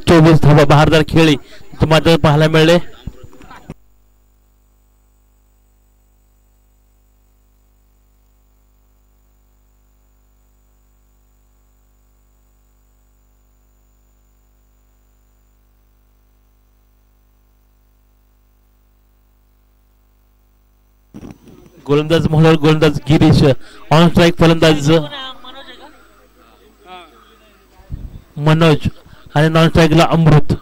24 धावा बहारदार खेळी मात्र पाहायला मिळाले. गोलंदाज मोहन, गोलंदाज गिरीश, ऑन स्ट्राइक फलंदाज मनोज आणि नॉन स्ट्राइकला अमृत.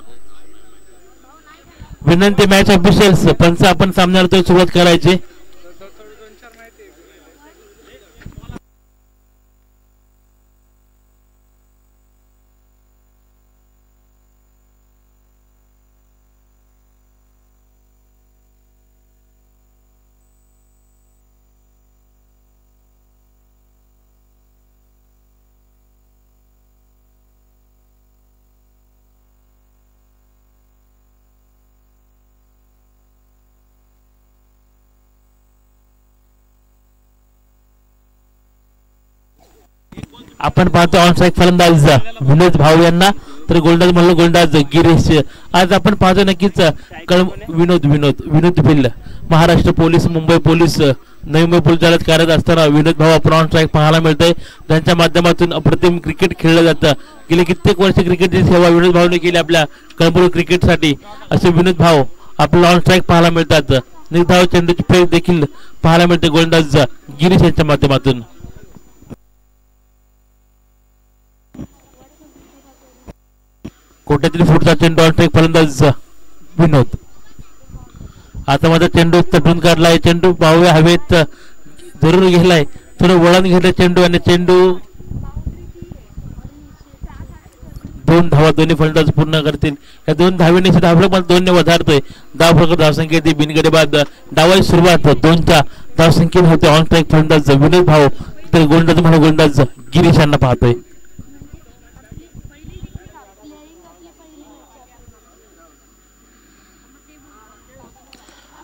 विनंती मॅच ऑफिशियल्स पंच आपण सामन्याला सुरुवात करायची. आपण पाहतो ऑन स्ट्राइक फलंदाज विनोद भाऊ यांना, तर गोलंदाज म्हणलं गोलंदाज गिरीश. आज आपण पाहतो नक्कीच Vinod Vinod Vinod Bhil, Maharashtra police, Mumbai police, Navi Mumbai police दलात कार्यरत असताना विनोद भाऊ आपण ऑन स्ट्राइक पाहायला मिळतंय. त्यांच्या माध्यमातून अप्रतिम क्रिकेट खेळलं जातं. गेले कित्येक वर्ष क्रिकेटची सेवा विनोद भाऊने केली आपल्या कळंबोली क्रिकेटसाठी. असे विनोद भाऊ आपल्याला ऑन स्ट्राइक पाहायला मिळतात. निर्धाव चेंडूची फेक देखील पाहायला मिळते गोलंदाज गिरीश यांच्या माध्यमातून. कोट्यातील फुटचा चेंडू ऑन स्ट्राइक फलंदाज विनोद. आता माझा चेंडू तटून काढलाय. चेंडू पाहूया हवेत धरून गेलाय, थोडं वळण घेतलं चेंडू आणि चेंडू 2 धावा दोन्ही फलंदाज पूर्ण करतील. या 2 धावेने धावफलक मला 2 ने वधारतोय. धावफलक धावसंख्या ती बिनगडे बाद डावाची सुरुवात 2च्या धावसंख्येने होते. ऑन स्ट्राइक फलंदाज विनोद भाऊ, तर गोलंदाज म्हणून गोलंदाज गिरीश यांना पाहतोय.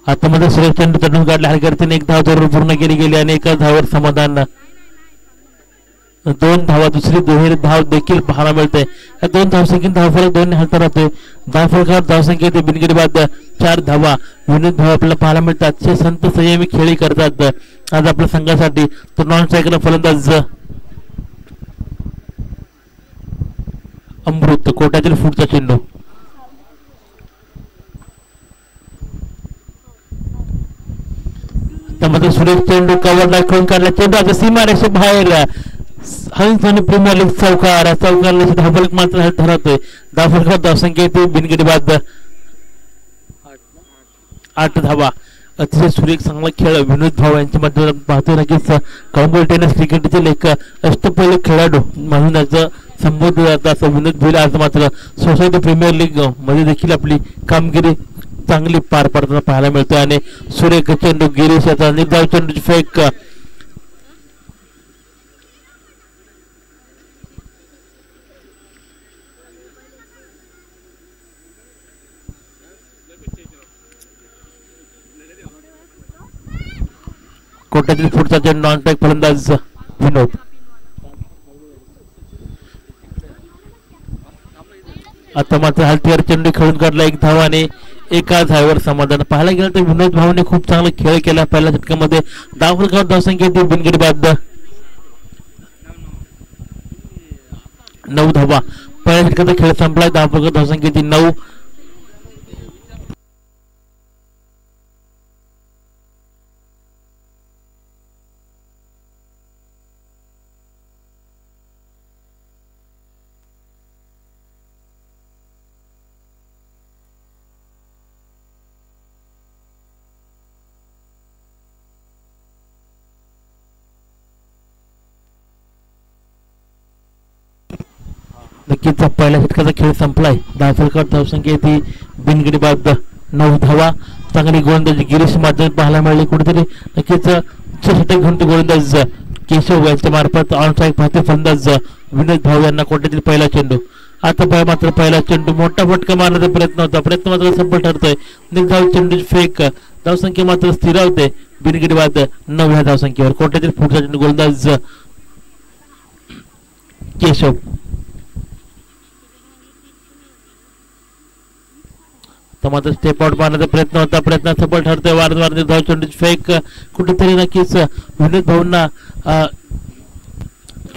आता मध्ये सुरेश चेंडू तटून काढला. हलगर्तीने 1 धाव जरूर पूर्ण केली गेली आणि 1 धावावर समाधान. 2 धावा दुसरी दुहेरी धाव देखील पाहायला मिळते. या 2 धावसंख्येत धावफलक 2 ने हलता राहतोय. धावफलकावर धावसंख्या ते बिनगडी बाद 4 धावा विनोद भाऊ आपल्याला पाहायला मिळतात. अतिशय संत संयमी खेळी करतात आज आपल्या संघासाठी. तर नॉन स्ट्रायकर फलंदाज अमृत. कोट्यातील फुटचा चेंडू. त्यामध्ये सुरेश चेंडू कव्हर दाखवून काढला. चेंडू आता सीमारेषे बाहेर. हंस आणि प्रीमियर लीग चौकार धावफलक मात्र ठरवतोय. धावफलकावर धावसंख्या येते बिनगडी बाद 8 धावा. अतिशय सुरेख चांगला खेळ विनोद भाऊ यांच्या माध्यमातून पाहतोय. नक्कीच कळंबोली टेनिस क्रिकेटतील एक अष्टपैलू खेळाडू म्हणून याचं संबोधलं जातं. असं विनोद भाऊ आज मात्र सोसायटी प्रीमियर लीग मध्ये देखील आपली कामगिरी चांगली पार पडताना पाहायला मिळतोय. आणि सुरेख चेंडू गिरीश याचा निर्धाव चेंडूची फेक कोट्यातील फुटचा चेंडू ऑन स्ट्राइक फलंदाज विनोद. आता मात्र हलतीवर चेंडू खेळून काढला. 1 धाव आणि 1 धावावर समाधान. पाहायला गेलं तर विनोद भाऊने खूप चांगला खेळ केला पहिल्या षटकामध्ये. धावफलकावर धावसंख्या ती बिनगडी बाद 9 धावा. पहिल्या षटकाचा खेळ संपलाय. धावफलकावर धावसंख्या ती 9. नक्कीच पहिल्या षटकाचा खेळ संपलाय. धावफलकावर धावसंख्या ती बिनगडी बाद 9 धावा. चांगली गोलंदाजी गिरीश माध्यमात पाहायला मिळाली. कुठेतरी नक्कीच षटक घेऊन गोलंदाज केशव यांच्या मार्फत ऑन स्ट्राइक पाहते फलंदाज विनोद भाऊ यांना. कोट्यातील पहिला चेंडू. आता मात्र पहिला चेंडू मोठा फटका मारण्याचा प्रयत्न होता. प्रयत्न मात्र सफल ठरतोय. निर्धाव चेंडूची फेक. धावसंख्या मात्र स्थिरावते बिनगडी बाद 9 धावसंख्येवर. कोट्यातील पुढचा चेंडू गोलंदाज केशव. तर मात्र स्टेप आउट मारण्याचा प्रयत्न होता, प्रयत्न सफल ठरतोय. वारंवार निर्धाव चेंडूची फेक कुठेतरी नक्कीच विनोद भाऊंना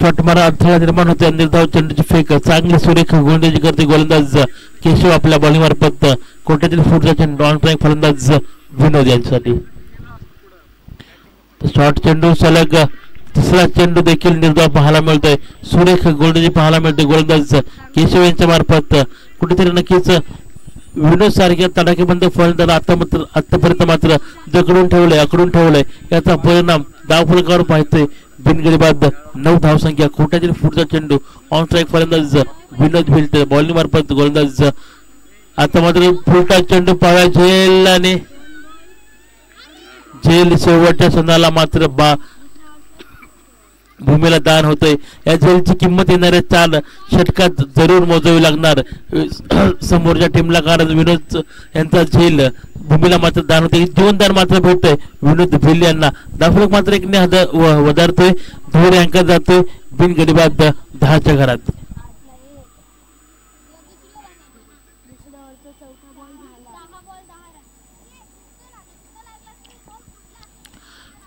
शॉट मारा अडथळा निर्माण होते. निर्धाव चेंडूची फेक चांगली सुरेख गोलंदाजी करते गोलंदाज केशव आपल्या बॉलिंग मार्फत. कोट्यातील फुटचा चेंडू ऑन ट्रॅक फलंदाज विनोद यांच्यासाठी. शॉर्ट चेंडू सलग तिसरा चेंडू देखील निर्धाव पाहायला मिळतोय. सुरेख गोलंदाजी पाहायला मिळते गोलंदाज केशव यांच्या मार्फत. कुठेतरी नक्कीच विनोद सारख्या तडाखेबंद फलंदाज आतापर्यंत मात्र जकडून ठेवलंय. याचा परिणाम धावफलकावर पाहतोय. बिनगडी बाद 9 धावसंख्या. कोट्यातील फुटचा चेंडू ऑन स्ट्राईक फलंदाज विनोद भिलते बॉलिंग मार्फत गोलंदाज. आता मात्र फुलटा चेंडू पाहाव्या झेल आणि झेल शेवटच्या सणाला मात्र भूमीला दान होतंय. या झेलची किंमत येणाऱ्या 4 षटकात जरूर मोजावी लागणार समोरच्या टीमला, कारण विनोद यांचा झेल भूमीला मात्र दान होते. जीवनदान मात्र भेटतंय विनोद भिल यांना. धावफलक मात्र एकने वधारतोय. धोर अंकात जातोय. बिनगडीबाद 10च्या घरात.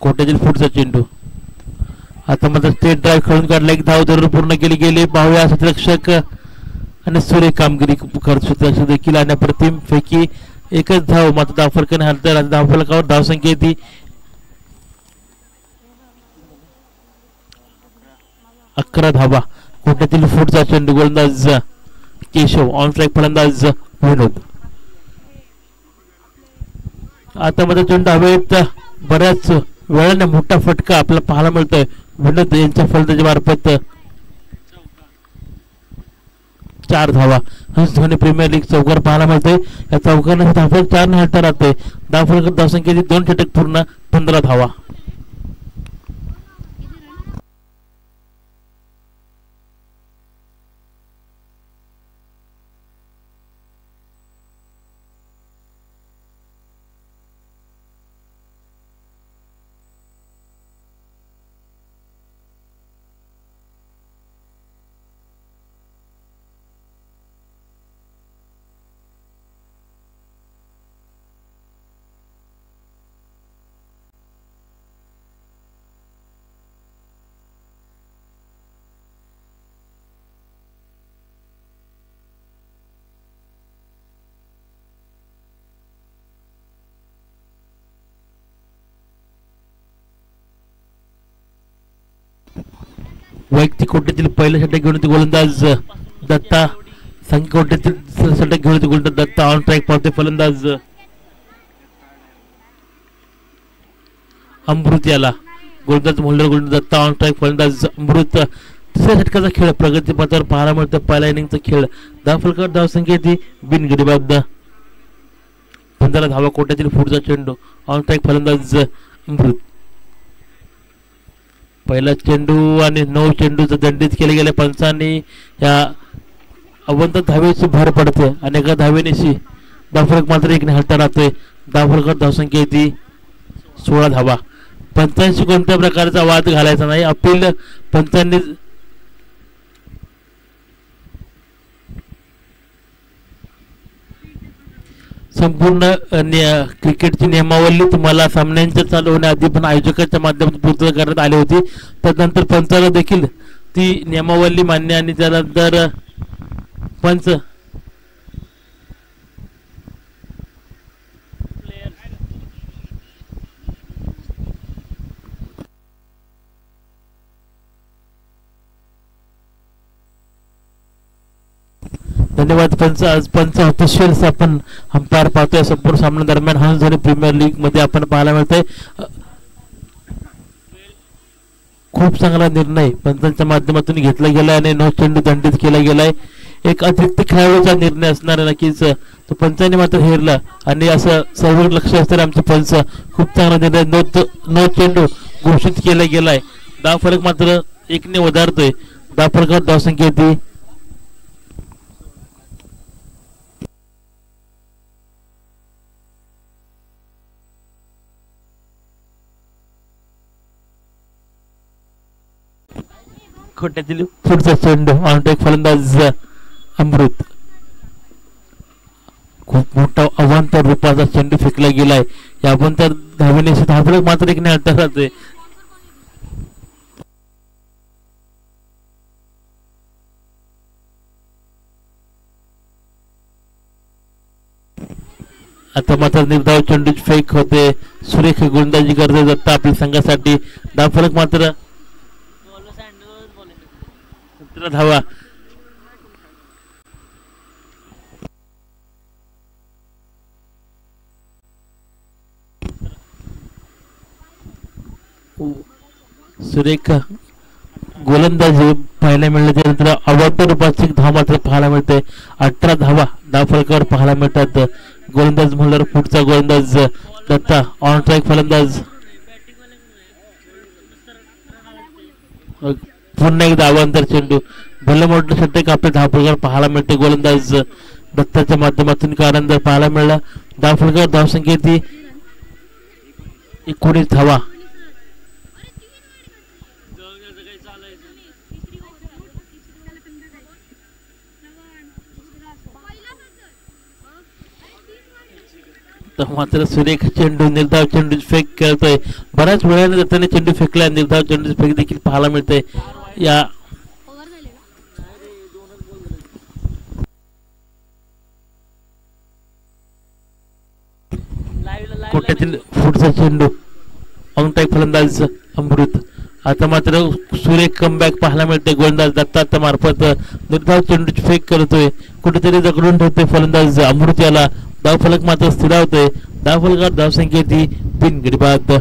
कोट्यातील फुटचा चेंडू आता मात्र स्टेट ड्राईव्ह खेळून काढला. एक धाव जरूर पूर्ण केली गेली. पाहूया रक्षक आणि सुरेख कामगिरी करतो देखील आणि अप्रतिम फेकी. एकच धाव मात्र धावफलकाने हरता. धावफलकावर धावसंख्या ती 11 धावा. कोट्यातील फुटचा चेंडू गोलंदाज केशव ऑन स्ट्राईक फलंदाज विनोद. आता मात्र चेंडू हवेत बऱ्याच वेळाने मोठा फटका आपल्याला पाहायला मिळतोय विनोद यांच्या फलंदाजी मार्फत. 4 धावा. हंस धोनी प्रीमियर लीग चौकार पाहायला मिळतोय. या चौकाने धावफलक 4 ने हलता राहतोय. धावफलक धावसंख्येची 2 षटक पूर्ण 15 धावा. वैयक्तिक कोट्यातील पहिल्या षटक घेऊन गोलंदाज दत्ता. संघ कोट्यातील षटक घेऊन गोलंदाज दत्ता ऑन ट्रॅक पाहते फलंदाज अमृत याला. गोलंदाज मोहल्ला गोलंदाज दत्ता ऑन ट्रॅक फलंदाज अमृत. तिसऱ्या षटकाचा खेळ प्रगतीपथावर पाहायला मिळतो. पहिल्या इनिंगचा खेळ. धावफलकावर धावसंख्या ती बिनगडीबाद 15 धावा. कोट्यातील फुटचा चेंडू ऑन ट्रॅक फलंदाज अमृत. पहिला चेंडू आणि 9 चेंडूचं दंडित केले गेले पंचांनी. या अवंत धावेची भर पडते आणि एका धावेनेशी धावफलक मात्र 1 ने हलता राहतोय. धावफलकावर धावसंख्या ती 16 धावा. पंचांशी कोणत्या प्रकारचा वाद घालायचा नाही. अपील पंचांनी संपूर्ण क्रिकेटची नियमावली तुम्हाला सामन्यांच्या चालू होण्याआधी पण आयोजकांच्या माध्यमातून पूर्ण करण्यात आली होती. त्यानंतर पंचाला देखील ती नियमावली मान्य आणि त्यानंतर पंच धन्यवाद पंच. आज पंच ऑफिशियल्स आपण अंपायर पाहतोय संपूर्ण सामन्या दरम्यान. हंस धोनी प्रीमियर लीग मध्ये आपण पाहायला मिळतोय. खूप चांगला निर्णय पंचांच्या माध्यमातून घेतला गेलाय आणि 9 चेंडू दंडित केला गेलाय. एक अतिरिक्त खेळाडूचा निर्णय असणार नक्कीच तो पंचांनी मात्र हेरला आणि असं सर्व लक्ष असताना आमचे पंच खूप चांगला निर्णय. 9 चेंडू घोषित केला गेलाय. धावफलक मात्र 1 ने वधारतोय. धावफलकावर धावसंख्या ती खोट्यातील पुढचा चेंडू ऑन ट्रॅक फलंदाज अमृत. खूप मोठा आव्हान अवांतर रूपाचा चेंडू फेकला गेलाय. या अवांतर धावेने धावफलक मात्र एक नाही राहते. आता मात्र निर्धाव चेंडूची फेक होते. सुरेख गोलंदाजी करते दत्ता आपल्या संघासाठी. धावफलक मात्र धावा. सुरेख गोलंदाजी पाहायला मिळाले. त्यानंतर अवांतर रूपाची धाव मात्र पाहायला मिळते. 18 धावा धावफलकावर पाहायला मिळतात. गोलंदाज म्हणल्यावर पुढचा गोलंदाज दत्ता. ऑन स्ट्राईक फलंदाज. पुन्हा एकदा अवांतर चेंडू. भलं मोठं षटक आपल्या धावफलकावर पाहायला मिळते. गोलंदाज दत्ताच्या माध्यमातून कारण जर पाहायला मिळाला. धावफलकावर धावसंख्या ती 19 धावा. मात्र सुरेख चेंडू निर्धाव चेंडू फेक करतोय. बऱ्याच वेळाने दत्ताने चेंडू फेकला. निर्धाव चेंडू फेक देखील पाहायला मिळते. या कोट्यातील पुढचा चेंडू ऑन टाईप फलंदाज अमृत. आता मात्र सुरेख कमबॅक पाहायला मिळते. गोलंदाज दत्ता मार्फत निर्धाव चेंडू फेक करतोय. कुठेतरी जकडून ठेवतोय फलंदाज अमृत. याला धावफलक मात्र स्थिरावतोय. धावफलकावर धावसंख्या ती 3 गडी बाद.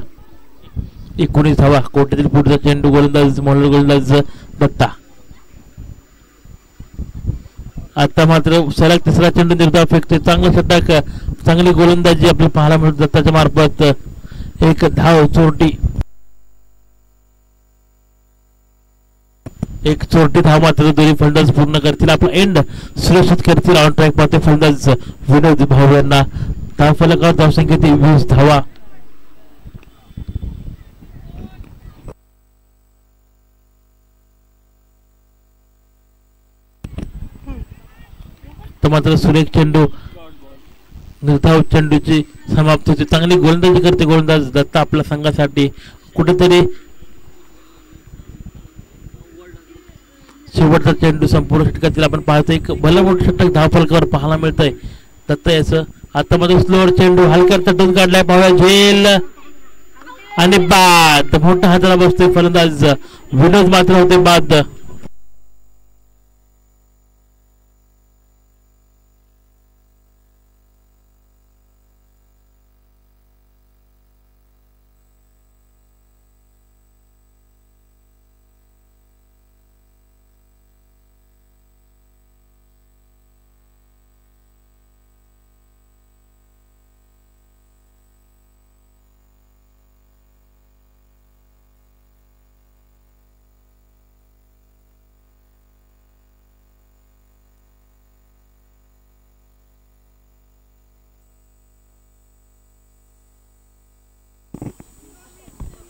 19 धावा. कोट्यातील पुढचा चेंडू गोलंदाज म्हणून गोलंदाज दत्ता. आता मात्र सलग तिसरा चेंडू निर्धाव फेकतोय. चांगला षटक चांगली गोलंदाजी आपल्याला पाहायला मिळते दत्ताच्या मार्फत. एक धाव चोरटी. एक चोरटी धाव मात्र दोन्ही फलंदाज पूर्ण करतील. आपला एंड सुरक्षित करतील. ऑन ट्रॅक पाहते फलंदाज विनोद भाऊ यांना. धावफलकावर धावसंख्या 20 धावा. तर मात्र सुरेख चेंडू निर्धाव चेंडूची समाप्ती होती. चांगली गोलंदाजी करते गोलंदाज दत्ता आपल्या संघासाठी. कुठेतरी शेवटचा चेंडू संपूर्ण षटकातील आपण पाहतो. एक भलं मोठं षटक धावफलकावर पाहायला मिळतंय दत्ता याचं. आता मध्ये स्लोअर चेंडू हलक्या तटून काढलाय. पाहूया झेल आणि बाद. मोठा हाताला बसतोय फलंदाज विनोद मात्र होते बाद.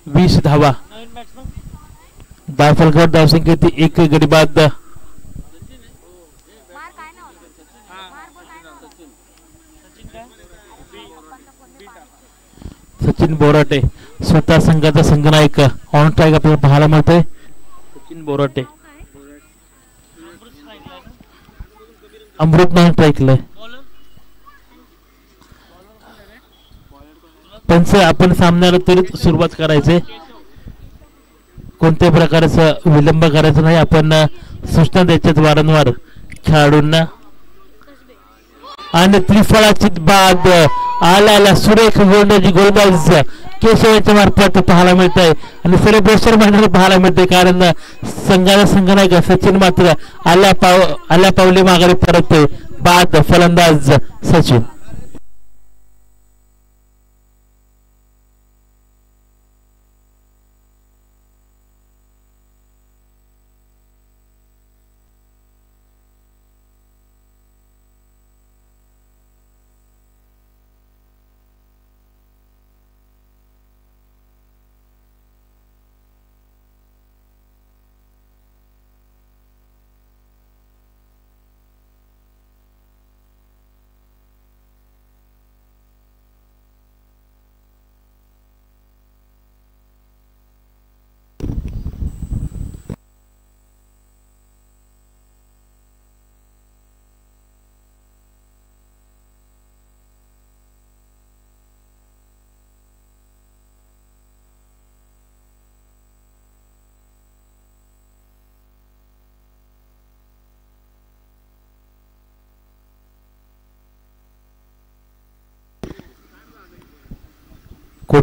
वीस धावा. धावफलकावर धावसंख्या ती 1 गडी बाद. सचिन बोराटे स्वतः संघाचा संघनायक ऑन स्ट्राईक आपल्याला पाहायला मिळतोय. सचिन बोराटे. अमृत नाही स्ट्राईकला. पंच आपण सामन्याला त्वरित सुरुवात करायचे. कोणत्याही प्रकारचा विलंब करायचा नाही. आपण सूचना द्यायच्यात वारंवार खेळाडूंना. आणि त्रिफळाची बाद. आला सुरेख गोलंदाजी गोलंदाज केशव यांच्या मार्फत पाहायला मिळत आहे. आणि सेलिब्रेशन मैदानात पाहायला मिळते. कारण संघाचा संघनायक सचिन मात्र आल्या पावले माघारी परततोय. बाद फलंदाज सचिन.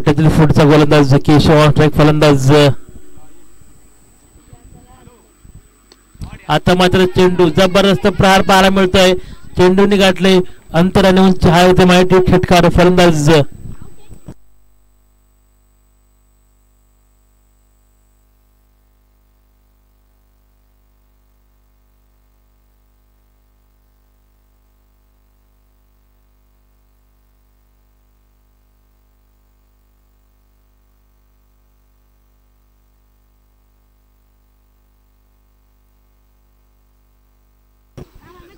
कोट्यातील पुढचा गोलंदाज केशव ऑन स्ट्राईक फलंदाज. आता मात्र चेंडू जबरदस्त प्रहार पाहायला मिळतोय. चेंडूने गाठले अंतर आणि उंची हा येथे माहिती षटकार फलंदाज.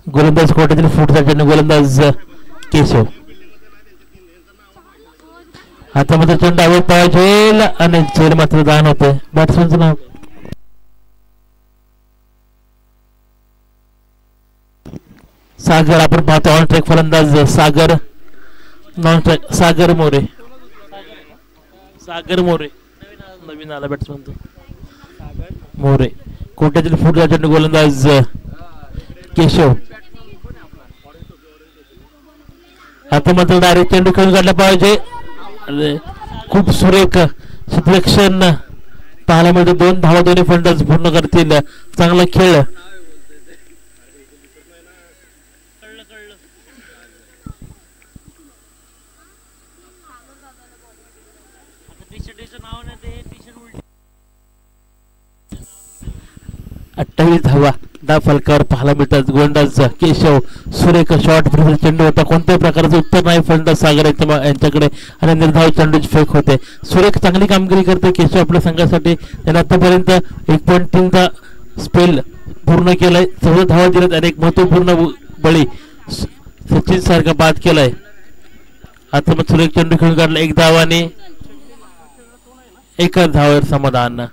गोलंदाज कोट्यातील फुटचा चेंडू गोलंदाज केशव. आता मात्र चेंडू आवड पाहिजे आणि झेल मात्र दान होते. बॅट्समॅनचं नाव सागर. आपण पाहतो ऑन ट्रॅक फलंदाज सागर. नॉन ट्रॅक सागर मोरे. सागर मोरे नवीन आला बॅट्समॅन तो मोरे. कोट्यातील फुटचा चेंडू गोलंदाज केशव. आता मात्र डायरेक्ट चेंडू खेळून काढला पाहिजे. खूप सुरेख क्षेत्ररक्षण पाहायला मिळते. 2 धावा दोन्ही फलंदाज पूर्ण करतील. चांगला खेळ. अठ्ठावीस धावा दहा फलकावर पाहायला मिळतात. गोलंदाज केशव सुरेख शॉर्ट फिरत चेंडू होता. कोणत्याही प्रकारचं उत्तर नाही फलंदाज सागर यांच्याकडे आणि निर्धाव चेंडूची फेक होते. सुरेख चांगली कामगिरी करते केशव आपल्या संघासाठी. त्याने आतापर्यंत 1.3चा स्पेल पूर्ण केलाय. 14 धावा दिल्यात आणि एक महत्वपूर्ण बळी सचिन सारखा बाद केलाय. आता मग सुरेख चेंडू खेळून काढला. 1 धावाने 1 धावावर समाधान.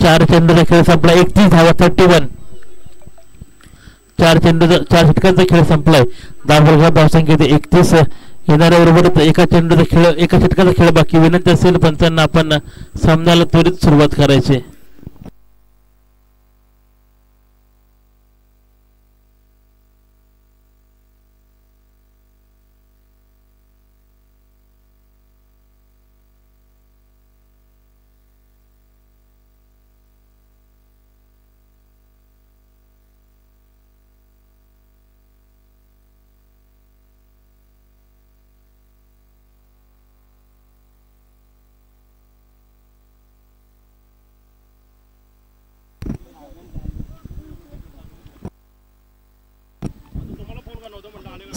चार चेंडूचा खेळ संपला. 31 धावा 31. 4 षटकांचा खेळ संपलाय. धावसंख्या 31 येणाऱ्या बरोबर एका षटकाचा खेळ बाकी. विनंती असेल पंचांना आपण सामन्याला त्वरित सुरुवात करायची.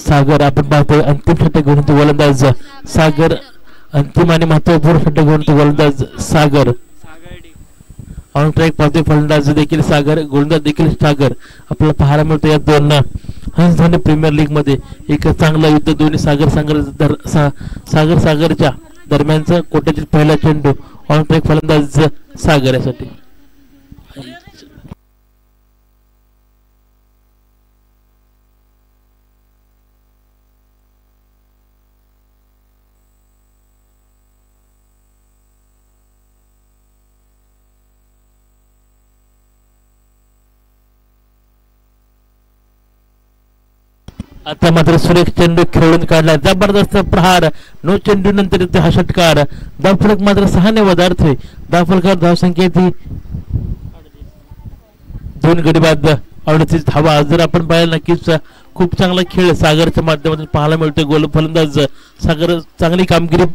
सागर आपण पाहतोय अंतिम षटक घेऊन तो गोलंदाज सागर. अंतिम आणि महत्वपूर्ण षटक घेऊन तो गोलंदाज सागर. ऑन ट्रॅक पाहतोय फलंदाज देखील सागर. गोलंदाज देखील सागर आपल्याला पाहायला मिळतो. या दोन हंस धोनी प्रीमियर लीग मध्ये एक चांगलं युद्ध. दोन्ही सागरच्या दरम्यानचा कोट्यातील पहिला चेंडू ऑन ट्रॅक फलंदाज सागर यासाठी. आता मात्र सुरेख चेंडू खेळून काढला. जबरदस्त प्रहार. 9 चेंडू नंतर हा षटकार. धावफलक मात्र 6 ने वधारत. धावफलकावर धावसंख्या ती 2 गडी बाद 38 धावा. जर आपण पाहिलं नक्कीच खूप चांगला खेळ सागरच्या माध्यमातून पाहायला मिळतोय. गोल फलंदाज सागर चांगली कामगिरी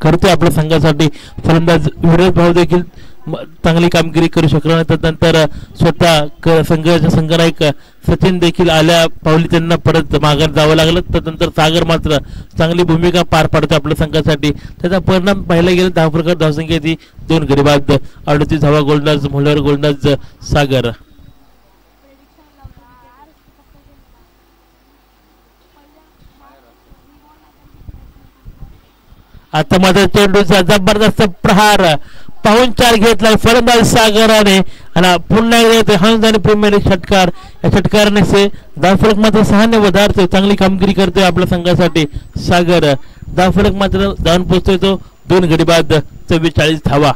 करतोय आपल्या संघासाठी. फलंदाज विराज भाऊ देखील चांगली कामगिरी करू शकला नाही. त्यानंतर स्वतः संघाचे संघनायक सचिन देखील आल्या पावली त्यांना परत माघार जावं लागलं. त्यानंतर सागर मात्र चांगली भूमिका पार पाडतो आपल्या संघासाठी. त्याचा परिणाम पाहायला गेला धावफलकावर धावसंख्या ती 2 गडी बाद 38 धावा. गोलंदाज म्हणल्यावर गोलंदाज सागर. आता मात्र चेंडूचा जबरदस्त प्रहार पाहुणचार घेतला फलंदाज सागराने आणि पुन्हा एकदा हंस धोनी प्रीमियर लीग षटकार. या षटकाराने धावफलक मात्र 6 ने वधारतोय. चांगली कामगिरी करतोय आपल्या संघासाठी सागर. धावफलक मात्र जाऊन पोहोचतोय तो 2 गडी बाद 44 धावा.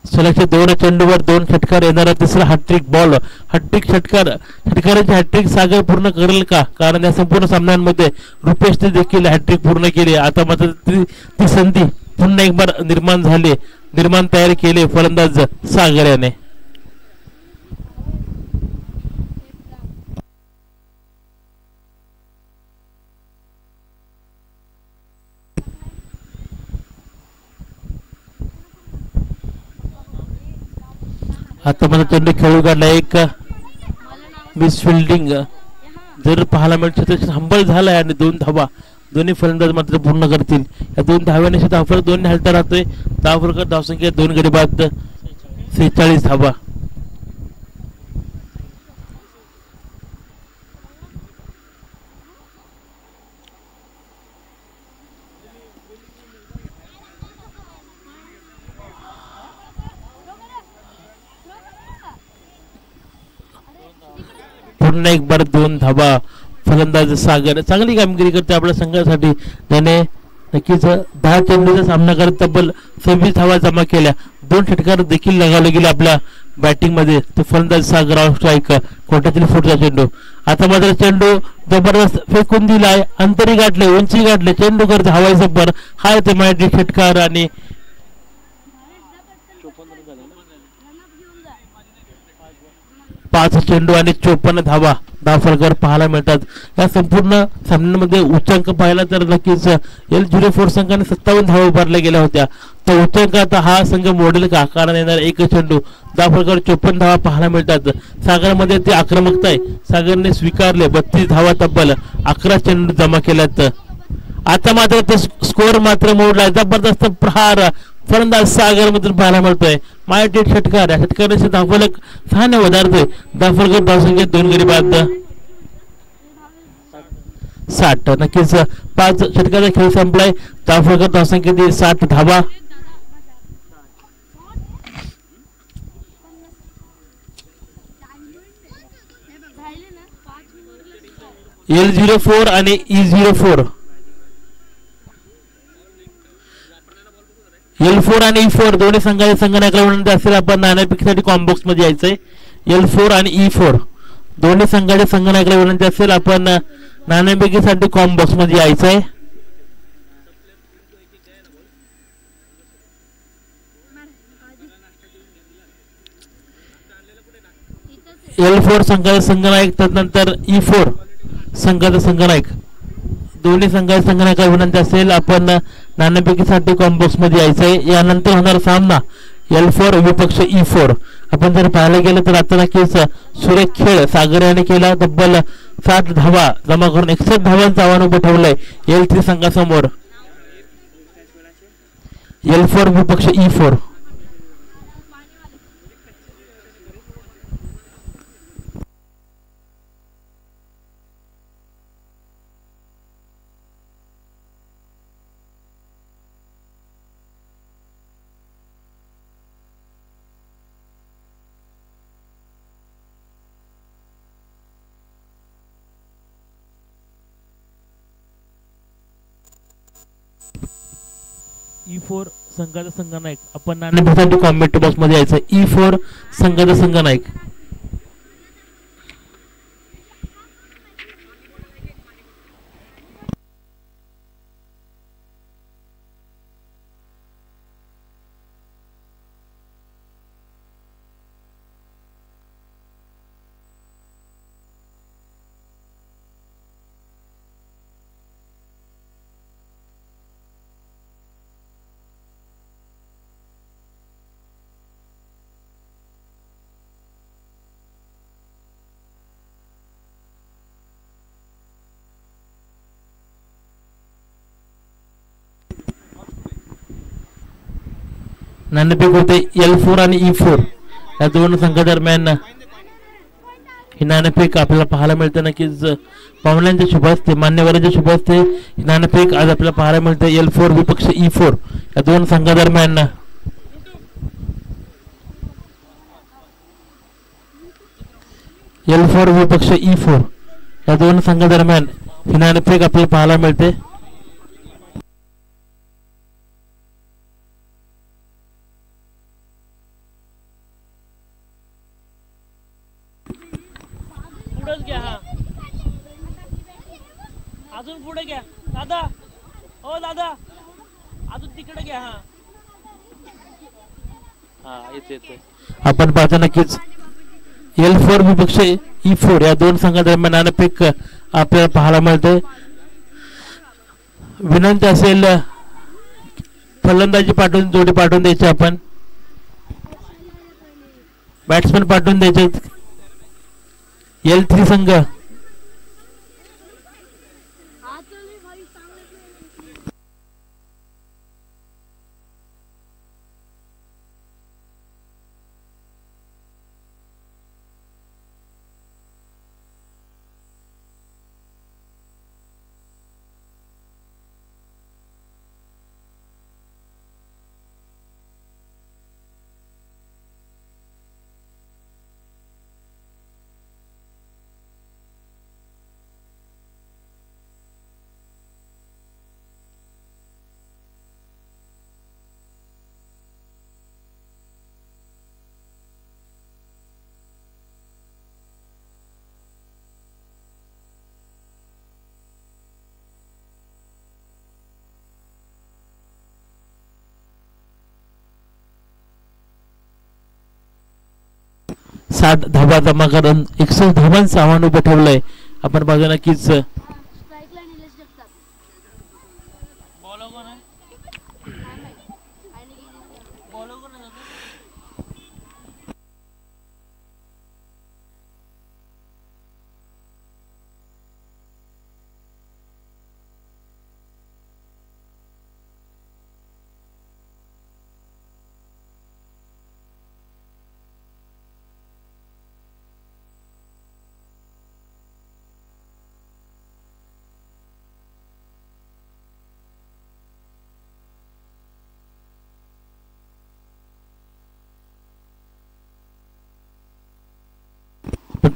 सलगच्या 2 चेंडूवर 2 षटकार येणारा तिसरा हॅट्रिक बॉल, हॅट्रिक षटकाराची हॅट्रिक सागर पूर्ण करेल का? कारण या संपूर्ण सामन्यांमध्ये रुपेशने देखील हॅट्रिक पूर्ण केली. आता मात्र ती संधी पुन्हा एक बार निर्माण तयार केले फलंदाज सागर याने. आता मला चेंडू खेळू काढला एक मिस फिल्डिंग जर पाहायला मिळतं हंबल झालाय आणि 2 धावा दोन्ही फलंदाज मात्र पूर्ण करतील. या 2 धाव्याने धावफलक 2 ने हलता राहतोय. धावफलक धावसंख्या 2 गडी बाद 46 धावा. पुन्हा एक बार 2 धावा. फलंदाज सागर चांगली कामगिरी करते आपल्या संघासाठी. त्याने नक्कीच 10 चेंडूचा सामना करत तब्बल 26 धावा जमा केल्या. 2 षटकार देखील लगावले गेले आपल्या बॅटिंग मध्ये. तो फलंदाज सागर ऑन स्ट्राईक कोर्टातील फुटचा चेंडू. आता मात्र चेंडू जबरदस्त फेकून दिलाय. अंतरी गाठले, उंची गाठले, चेंडू करते हवाई सफर. हा येते माहिती षटकार आणि 5 चेंडू आणि 54 धावा धावफलकावर पाहायला मिळतात. या संपूर्ण सामन्यांमध्ये उच्चांक पाहिला तर नक्कीच L04 संघाने 57 धावा उभारल्या गेल्या होत्या. तो उच्चांक आता हा संघ मोडेल का? कारण येणार एक चेंडू धावफलकावर 54 धावा पाहायला मिळतात. सागरमध्ये ती आक्रमकता आहे. सागरने स्वीकारले 32 धावा तब्बल 11 चेंडू जमा केल्यात. आता मात्र तो स्कोअर मात्र मोडला. जबरदस्त प्रहार फलंदाज सागर मधून पाहायला मिळतोय. माहिती षटकार या षटकाराचे धावफलक 6 ने वधारतोय. धावफलक धावसंख्या 2 गडी बाद 60. नक्कीच 5 षटकाचा खेळ संपलाय. धावफलक धावसंख्या 60 धावा. L04 आणि E04 L4 आणि E4 दोन्ही संघाच्या संगणकाला विनंती असेल आपण नाणेफेकीसाठी कॉम्बॉक्स मध्ये यायचंय. L4 आणि E4 दोन्ही संघाच्या संगणकाला विनंती असेल आपण नाणेफेकीसाठी कॉम्बॉक्स मध्ये यायचंय. L4 संघाचा संगणक त्यानंतर E4 संघाचा संगणक दोन्ही संघाच्या संगणकाला विनंती असेल आपण नाणेफेकीसाठी कॉम्बॉक्स मध्ये यायचंय. यानंतर होणार सामना L4 विपक्ष E4. आपण जर पाहायला गेलं तर आता नक्कीच सुरेख खेळ सागर याने केला. तब्बल 7 धावा जमा करून 61 धावांचं आव्हान उभं ठेवलंय L3 संघासमोर. L4 विपक्ष E4. E4 संघाचा संघनायक आपण नाणेफेकीसाठी कॉमेंट बॉक्स मध्ये यायचं. E4 संघाचा संघनायक नाणेफेक होते L4 आणि E4 या दोन संघादरम्यान. ही नाणेफेक आपल्याला पाहायला मिळते. नक्कीच पाहुण्यांच्या शुभ हस्ते मान्यवरांच्या शुभ हस्ते ही नाणेफेक आज आपल्याला पाहायला मिळते. L4 विपक्ष E4 या दोन संघादरम्यान. L4 विपक्ष E4 या दोन संघादरम्यान ही नाणेफेक आपल्याला पाहायला मिळते. पुढेच घ्या. हा अजून पुढे घ्या दादा. हो दादा अजून तिकडे घ्या. हा हा येते. आपण पाहतो नक्कीच L4 विपक्ष E4 या दोन संघादरम्यान नाणेफेक आपल्याला पाहायला मिळते. विनंती असेल फलंदाजी पाठवून जोडी पाठवून द्यायची. आपण बॅट्समॅन पाठवून द्यायचे. L3 संघ सात धाबा जमा करून 100 धावांचं आव्हान उभं ठेवलंय. आपण बघा नक्कीच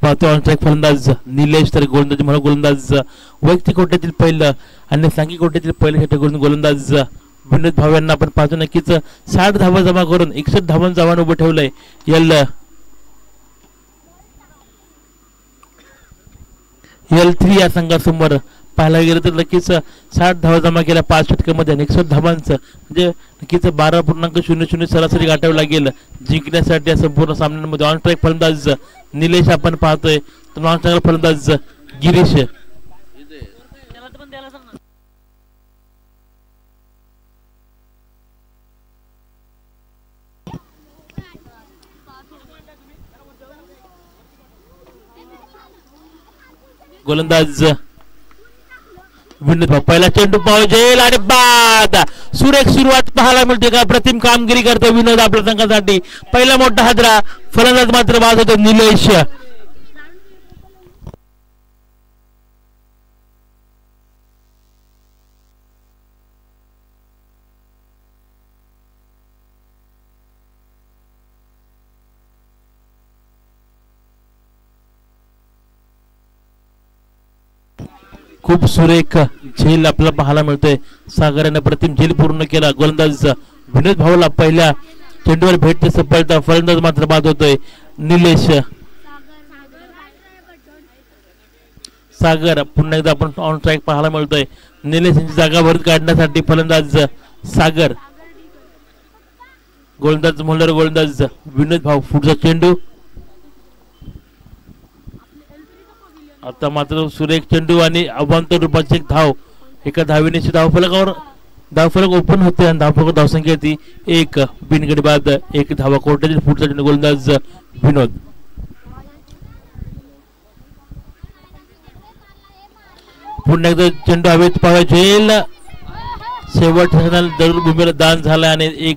पाहतो ऑन ट्रॅक फलंदाज निलेश तर गोलंदाज म्हणून गोलंदाज वैयक्तिक कोट्यातील पहिलं आणि सांघिक कोट्यातील पहिलं षटक गोलंदाज विनोद भाऊ यांना आपण पाहतो नक्कीच 60 धावा जमा करून 61 धावांचं आव्हान उभं ठेवलंय. L3 या संघासमोर पाहायला गेलं तर नक्कीच 60 धावा जमा केल्या 5 षटकामध्ये 61 धावांचं म्हणजे नक्कीच 12.00 सरासरी गाठावी लागेल जिंकण्यासाठी या संपूर्ण सामन्यांमध्ये. ऑन ट्रॅक फलंदाज निलेश आपण पाहतोय. तर ऑन ट्रॅक फलंदाज गिरीश गोलंदाज विनोद भाऊ पहिला चेंडू पाहिजे आणि बाद सुरेख सुरुवात पाहायला मिळते का प्रतिम कामगिरी करतो विनोद आपल्या संघासाठी. पहिला मोठा हादरा फलंदाज मात्र बाद होतो निलेश. खूप सुरेख झेल आपल्याला पाहायला मिळतोय. सागराने प्रतिम झेल पूर्ण केला. गोलंदाज विनोद भाऊला पहिल्या चेंडूवर भेटते सफलता. फलंदाज मात्र बाद होतोय निलेश. सागर पुन्हा एकदा आपण ऑन ट्रॅक पाहायला मिळतोय. निलेश यांची जागा भरत काढण्यासाठी फलंदाज सागर. गोलंदाज म्हणल्यावर गोलंदाज विनोद भाऊ. पुढचा चेंडू आता मात्र सुरेख चेंडू आणि अवांतर रूपाची एक धाव. एका धावेने धावफलक ओपन होते आणि धावफलक धावसंख्या ती 1. बिनगडी बाद 1 धावा. कोर्टातील पुढचा चेंडू गोलंदाज विनोद. पुन्हा एकदा चेंडू हवेत पाहायचे. शेवट भूमीला दान झाला आणि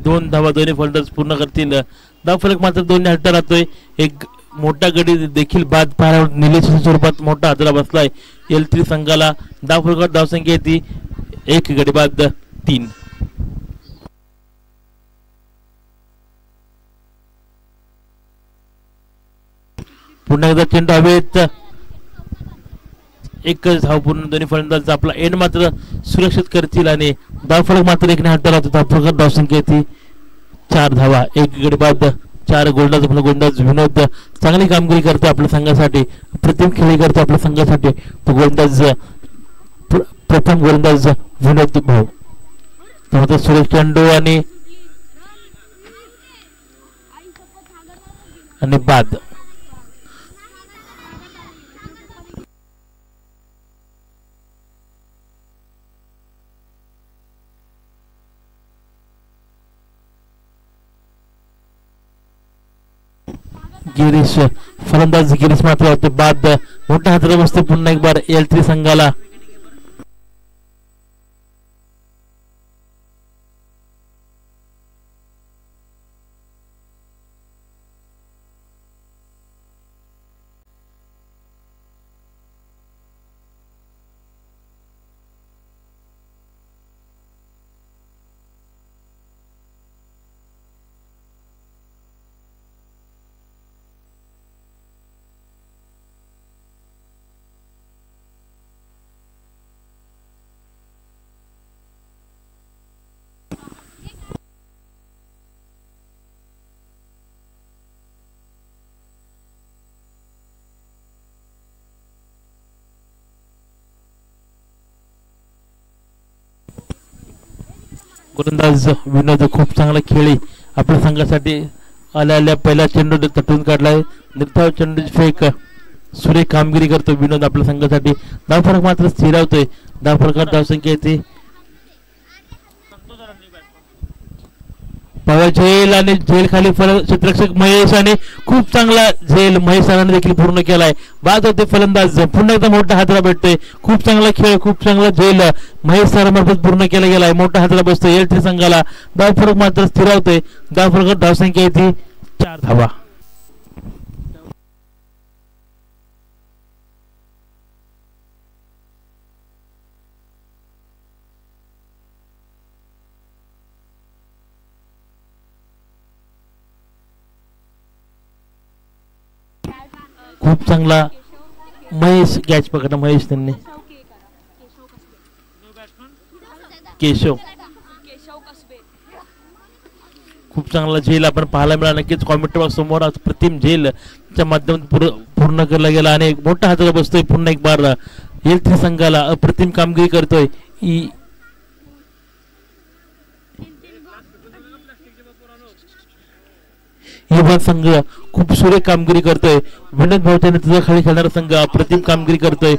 2 धावा दोन्ही फलंदाज पूर्ण करतील. धावफलक मात्र दोन्ही हट्टा राहतोय. एक मोठा गडी देखील बाद पाहायला निलेश स्वरूपात मोठा हादरा बसलाय L3 संघाला. धावफलकावर धावसंख्या ती 1 गडी बाद 3. पुन्हा एकदा चेंडू हवेत. एकच धाव पूर्ण दोन्ही फलंदाज आपला एंड मात्र सुरक्षित करतील आणि धावफलक मात्र 1 ने हट्टा राहतो. धावफलकावर धावसंख्या ती 4 धावा 1 गडी बाद 4 गोलंदाज म्हणून गोलंदाज विनोद चांगली कामगिरी करतो आपल्या संघासाठी, प्रथम खेळी करतो आपल्या संघासाठी. तो गोलंदाज प्रथम गोलंदाज विनोद भाऊ. त्यामध्ये सुरेश चेंडू आणि बाद. गिरीश फलंदाज गिरीश मात्र होते बाद. मोठा हादरा बसतो पुन्हा एक बार L3 संघाला. गोलंदाज विनोद खूप चांगला खेळी आपल्या संघासाठी आल्या पहिला चेंडू तटून काढलाय. निर्धाव चेंडूची फेक सुरेख कामगिरी करतो विनोद आपल्या संघासाठी. धाव फरक मात्र स्थिरावतोय. धाव फरकात धावसंख्या येते. झेल आणि झेल खाली क्षेत्ररक्षक महेश आणि खूप चांगला झेल महेश सरांनी देखील पूर्ण केलाय. बाद होते फलंदाज. पुन्हा एकदा मोठा हादरा भेटतोय. खूप चांगला खेळ, खूप चांगला झेल महेश सरांमार्फत पूर्ण केला गेलाय. मोठा हादरा बसतोय L3 संघाला. धाव फरक मात्र स्थिरावतोय. धाव फरकात धावसंख्या येते 4 धावा. खूप चांगला महेश कॅच पकडला. महेश त्यांनी केशव खूप चांगला झेल आपण पाहायला मिळाला. नक्कीच कॉमेंट बॉक्स समोर प्रतिम झेलच्या माध्यमातून पूर्ण केला गेला आणि एक मोठा हाताला बसतोय पुन्हा एक बार L3 संघाला. अप्रतिम कामगिरी करतोय युवा संघ. खूप सुरेख कामगिरी करतोय. विनोद भाऊच्या नेतृत्वाखाली खेळणारा संघ अप्रतिम कामगिरी करतोय.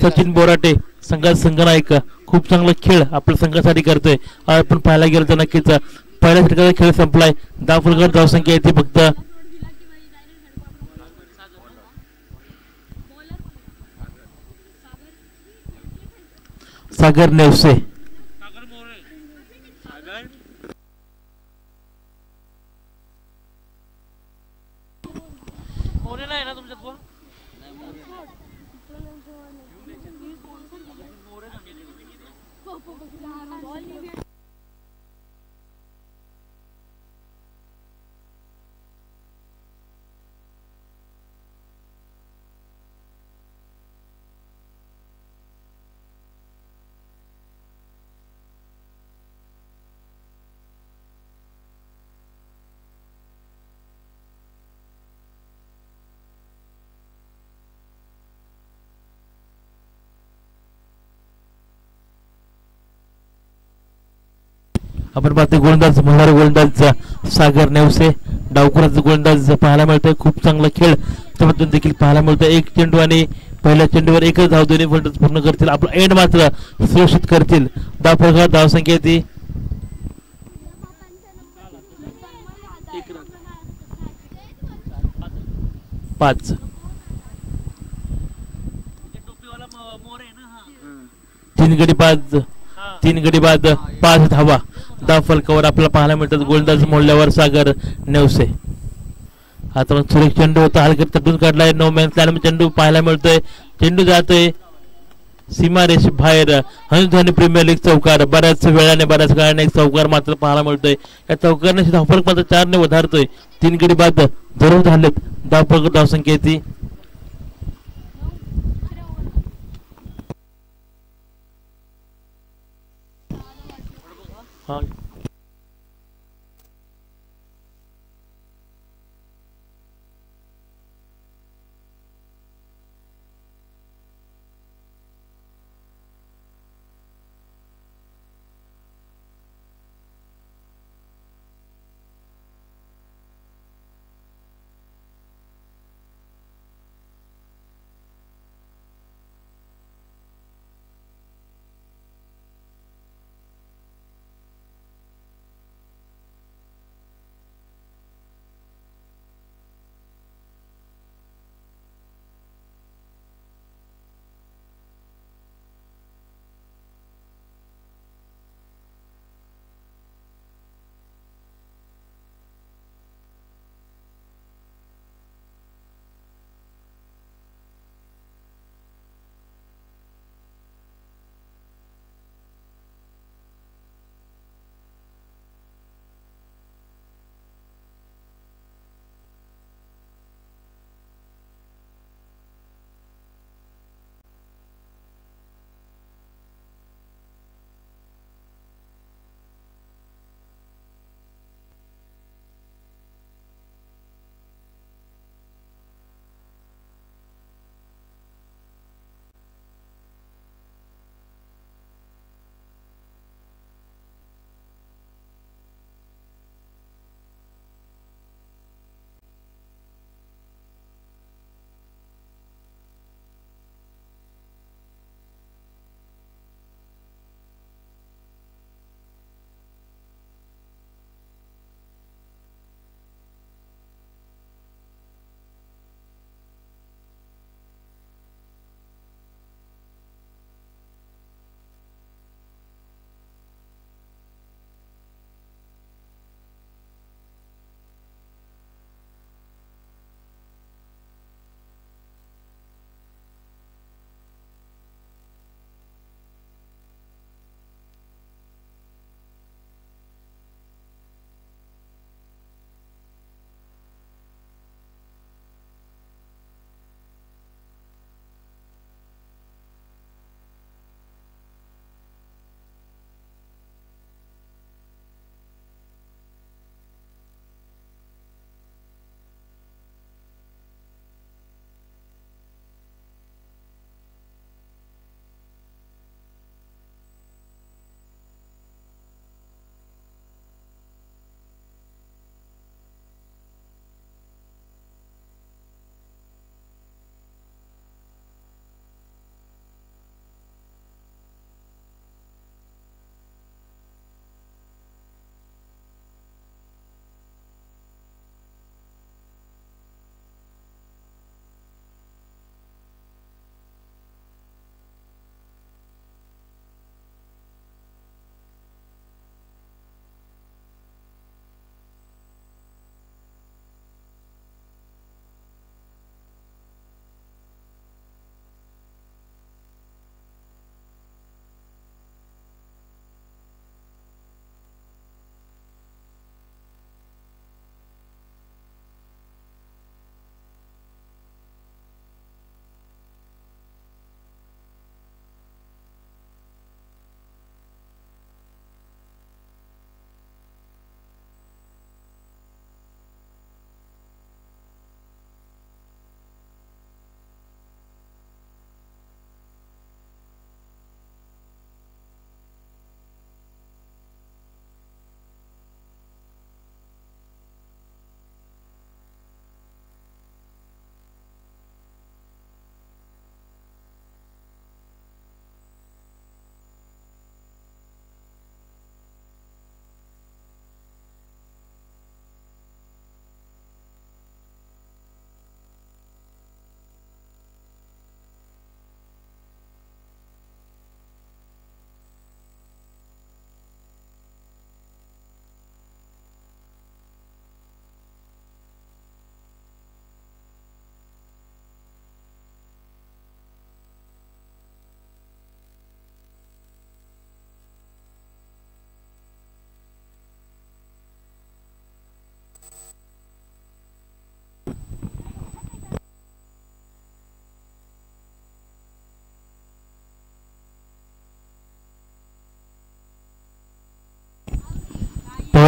सचिन बोराटे संघाचा संघनायक खूप चांगला खेळ आपल्या संघासाठी करतोय. आपण पाहायला गेलं तर नक्कीच पहिल्या षटकाचा खेळ संपलाय. धाव फलकावर धावसंख्या येते फक्त सागर नेवसे. आपण पाहतो गोलंदाज मल्हार गोलंदाज सागर नेवसे. डावखुराचा गोलंदाज पाहायला मिळतोय. खूप चांगला खेळ त्यामधून देखील पाहायला मिळतोय. एक चेंडू आणि पहिल्या चेंडूवर एकच धाव दोन्ही फलंदाज पूर्ण करतील. आपला एंड मात्र सुरक्षित करतील. धाव फलकावर धावसंख्या येते 5. तीन गडी बाद 5 धावा. धाव फलकावर आपल्याला पाहायला मिळतात. गोलंदाज मोडल्यावर सागर नेवसे. आता सुरेख चेंडू होता हलकट तटून काढलाय. नो मॅन लँड चेंडू पाहायला मिळतोय. चेंडू जातोय सीमारेष बाहेर. हनुध्वनी प्रीमियर लीग चौकार. बऱ्याच वेळाने बऱ्याच काळाने एक चौकार मात्र पाहायला मिळतोय. या चौकारने धावफलक मात्र 4 ने વધારतोय. 3 गडी बाद धरून झालेत. धावफलक धावसंख्या येते 5.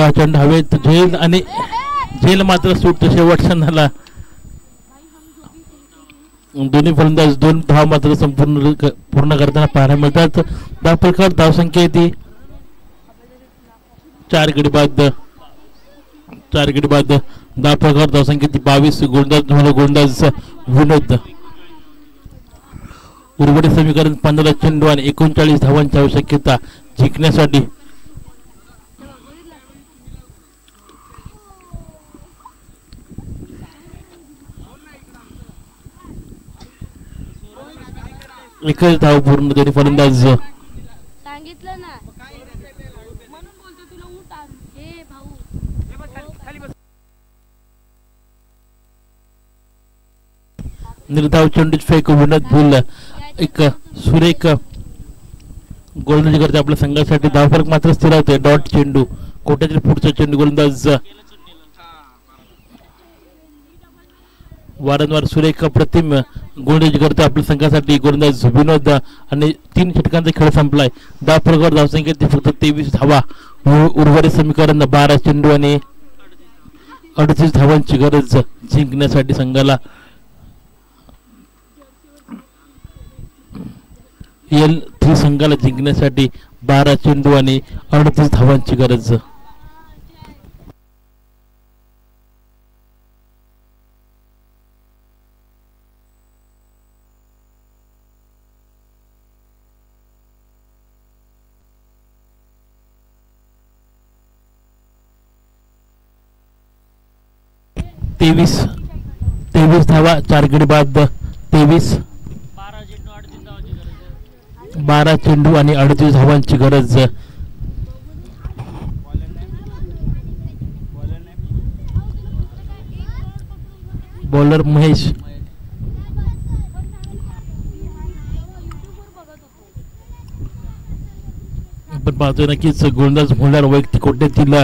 हा चेंडू हवेत झेल आणि झेल मात्र सुटतो शेवटचा झाला. दोन्ही फलंदाज 2 धाव मात्र पूर्ण करताना पाहायला मिळतात. धावफलकावर धावसंख्या येते 4 गडी बाद. धावफलकावर धावसंख्या येते 22. गोलंदाज विनोद. उर्वरित समीकरण 15 चेंडू आणि 39 धावांची आवश्यकता जिंकण्यासाठी. एकच धाव पूर्ण. दोन्ही फलंदाज सांगितलं ना म्हणून बोलतो तुला उठ हे भाऊ. निर्धाव चेंडू फेक विनोद भूल एक सुरेख गोलंदाजी करते आपल्या संघासाठी. धावफलक मात्र स्थिर होते. डॉट चेंडू कोट्यातील पुढचा चेंडू. गोलंदाज वारंवार सुरेख प्रतिम गोलंदाजी करते आपल्या संघासाठी. गोलंदाज विनोद आणि 3 षटकांचा खेळ संपलाय. धावफलकावर धावसंख्या फक्त 23 धावा. उर्वरित समीकरण 12 चेंडू आणि 38 धावांची गरज जिंकण्यासाठी संघाला. L3 संघाला जिंकण्यासाठी 12 चेंडू आणि 38 धावांची गरज. तेवीस धावा 4 गडी बाद. 12 चेंडू आणि 38 धावांची गरज. बॉलर महेश. आपण पाहतोय नक्कीच गोलंदाज म्हणल्यावर वैयक्तिक कोट्यातील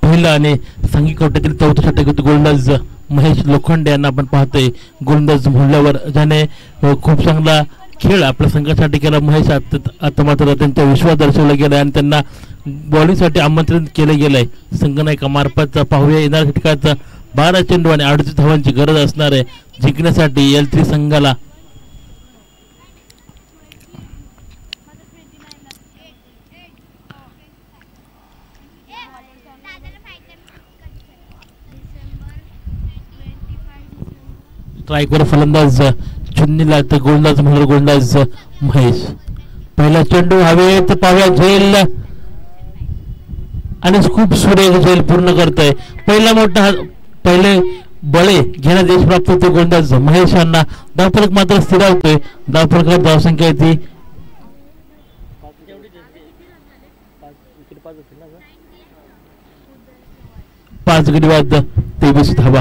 पहिला आणि संघिक कोट्यातील 4था षटक गोलंदाज महेश लोखंडे यांना आपण पाहतोय. गोलंदाज म्हणल्यावर ज्याने खूप चांगला खेळ आपल्या संघासाठी केला. महेश आता मात्र त्यांचा विश्वास दर्शवला गेला आणि त्यांना बॉलिंगसाठी आमंत्रित केलं गेलंय संघनायकामार्फत. पाहूया येणाऱ्या षटकात 12 चेंडू आणि 38 धावांची गरज असणार आहे जिंकण्यासाठी L3 संघाला. स्ट्राईकवर फलंदाज चुन्नीला तर गोलंदाज म्हणून गोलंदाज महेश. पहिला चेंडू हवेत. पाहूया झेल आणि खूप सुरेख झेल पूर्ण करतोय. पहिले बळे घेण्यात यश प्राप्त होते गोलंदाज महेश यांना. धावफलक मात्र स्थिरावतोय. धावफलकावर धावसंख्या येते 5 गडी बाद. 23 धावा.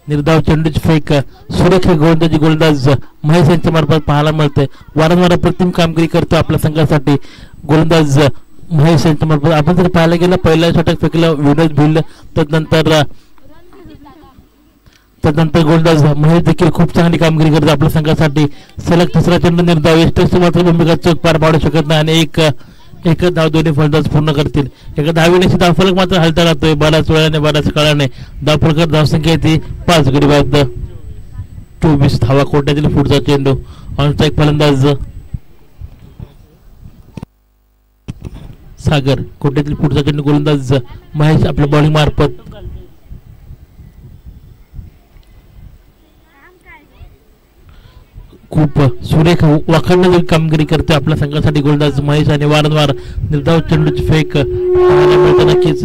निर्धाव चेंडूची फेक सुरेख गोलंदाज महेश यांच्या मार्फत पाहायला मिळते. वारंवार प्रतिम कामगिरी करतो आपल्या संघासाठी गोलंदाज महेश यांच्या मार्फत. आपण जर पाहायला गेलं पहिल्या षटक फेकलं विनोद भिल. तदनंतर गोलंदाज महेश देखील खूप चांगली कामगिरी करतो आपल्या संघासाठी. सलग 3रा चेंडू निर्धाव. यष्टेश मात्र भूमिका चूक पार पाडू शकत नाही आणि एक धाव दोन्ही फलंदाज पूर्ण करतील. एका धावेने धावफलक मात्र हलता राहतोय. बऱ्याच वेळाने बऱ्याच काळाने. धावफलकावर धावसंख्या येते 5 गडी बाद. 24 धावा. कोट्यातील पुढचा चेंडू. ऑनस्ट्राईक फलंदाज सागर. कोट्यातील पुढचा चेंडू. गोलंदाज महेश आपल्या बॉलिंग मार्फत. खूप सुरेख वाखाणण्याची कामगिरी करते आपल्या संघासाठी गोलंदाज महेश आणि वारंवार निर्धाव चेंडूची फेक नक्कीच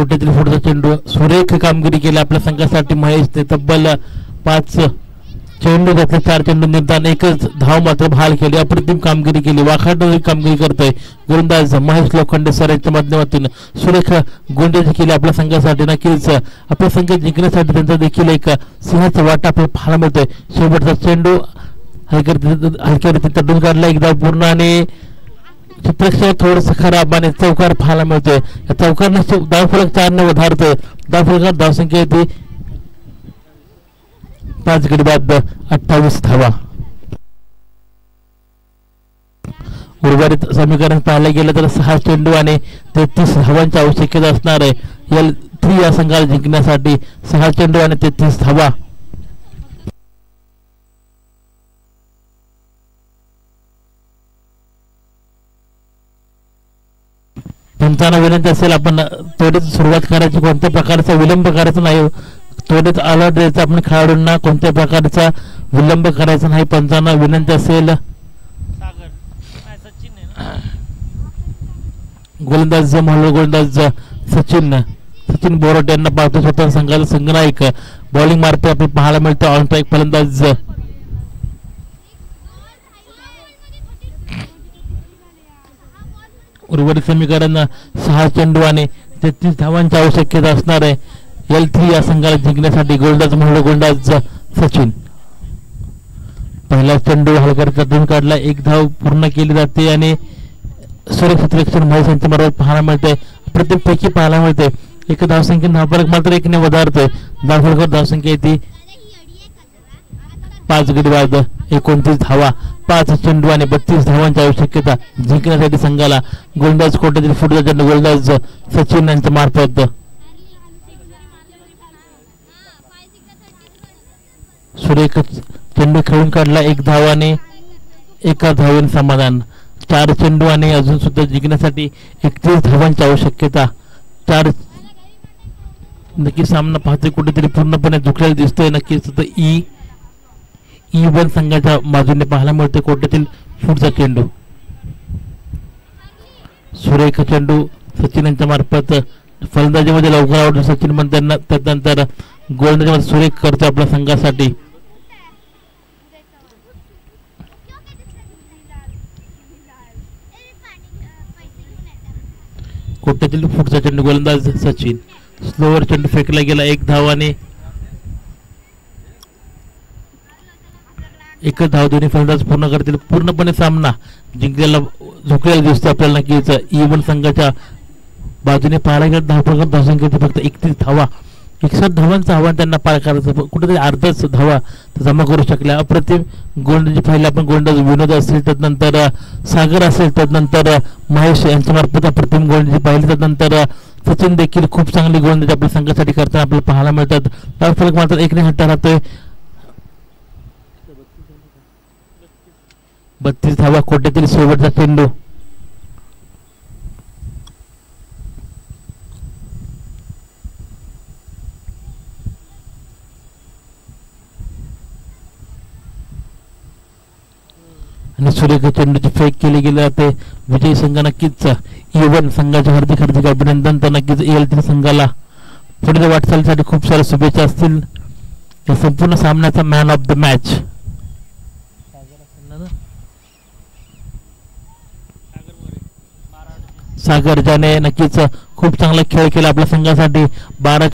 कोट्यातील पुढचा चेंडू सुरेख कामगिरी केली आपल्या संघासाठी महेशने. तब्बल 5 चेंडू घातले, 4 चेंडू निर्धान, एकच धाव मात्र बहाल केली. अप्रतिम कामगिरी केली, वाखाणणारी कामगिरी करतोय गोलंदाज महेश लोखंडे सर यांच्या माध्यमातून. सुरेख गोलंदाजी केली आपल्या संघासाठी. नक्कीच आपला संघ जिंकण्यासाठी त्यांचा देखील एक सिंहाचा वाटा आपल्याला पाहायला मिळतोय. शेवटचा चेंडू हलक्या रीतीने तडून काढला, एकदा पूर्ण आणि चित्रक्षण थोडंसं खराब आणि चौकार पाहायला मिळतोय. या चौकारने धावफलक 4 ने વધારतोय. धावफलकात धावसंख्या येते 5 गडी बाद 28 धावा. उर्वरित समीकरण पाहायला गेलं तर 6 चेंडू आणि 33 धावांची आवश्यकता असणार आहे L3 या संघाला जिंकण्यासाठी. 6 चेंडू आणि 33 धावा. पंचांना विनंती असेल आपण त्वरित सुरुवात करायची, कोणत्या प्रकारचा विलंब करायचा नाही. त्वरित अलर्ट द्यायचा आपण खेळाडूंना, कोणत्या प्रकारचा विलंब करायचा नाही. पंचांना विनंती असेल. गोलंदाज गोलंदाज सचिन बोरट यांना पाहतो स्वतः संघाचा संघनायक. बॉलिंग मारते आपल्याला पाहायला मिळतं ऑन स्ट्राईक फलंदाज उर्वरित समीकरण 6 चेंडू आणि 33 धावांची आवश्यकता असणार आहे L3 या संघाला जिंकण्यासाठी. गोलंदाज सचिन. पहिला चेंडू हलक्या काढला, 1 धाव पूर्ण केली जाते आणि सुरक्षित रक्षण महेश यांच्या मार्फत पाहायला मिळते. प्रत्येकपैकी पाहायला मिळते. एक धावसंख्या धावफलक मात्र 1 ने વધારतोय. धावफलकावर धावसंख्या येते 5 गडी बाद 29 धावा. 5 चेंडू आणि 32 धावांची आवश्यकता जिंकण्यासाठी संघाला. गोलंदाज कोट्यातील पुढचा चेंडू गोलंदाज सचिन यांच्या मार्फत. सुरेख चेंडू खेळून काढला, 1 धाव आणि 1 धावेने समाधान. 4 चेंडू आणि अजून सुद्धा जिंकण्यासाठी 31 धावांची आवश्यकता. 4 नक्की सामना पाहतोय कुठेतरी पूर्णपणे झुकलेला दिसतोय. नक्कीच E1 संघाच्या बाजूने पाहायला मिळते. कोट्यातील पुढचा चेंडू सुरेख चेंडू सचिन यांच्या मार्फत. फलंदाजीमध्ये लवकर आवडतो सचिन, पण त्यांना त्यानंतर गोलंदाजीमध्ये सुरेख करतो आपल्या संघासाठी. कोट्यातील पुढचा चेंडू गोलंदाज सचिन. स्लोवर चेंडू फेकला गेला, 1 धाव आणि 1 धाव. दोन्ही फलंदाज पूर्ण करतील. पूर्णपणे सामना जिंकलेला झोकलेला दिसतो आपल्याला. नक्कीच E1 संघाच्या बाजूने पाहायला गेलं धावसंख्या फक्त 31 धावा. 61 धावांचं आव्हान त्यांना पार करायचं, कुठेतरी अर्धाच धावा जमा करू शकल्या. अप्रतिम गोलंदाजी पाहिलं आपण. गोलंदाज विनोद असेल, त्यानंतर सागर असेल, त्यानंतर महेश यांच्या मार्फत अप्रतिम गोलंदाजी पाहिली. त्यानंतर सचिन देखील खूप चांगली गोलंदाजी आपल्या संघासाठी करताना आपल्याला पाहायला मिळतात. धावफलक मात्र 1 ने हट्टा राहतोय. 32 धावा. कोट्यातील शेवटचा चेंडू आणि सुरेख चेंडूची फेक केली गेली जाते. विजयी संघ नक्कीच E1 संघाचे हार्दिक अभिनंदन. तर नक्कीच L3 संघाला पुढील वाटचालीसाठी खूप साऱ्या शुभेच्छा असतील. या संपूर्ण सामन्याचा मॅन ऑफ द मॅच सागर, ज्याने नक्कीच खूप चांगला खेळ केला आपल्या संघासाठी. 12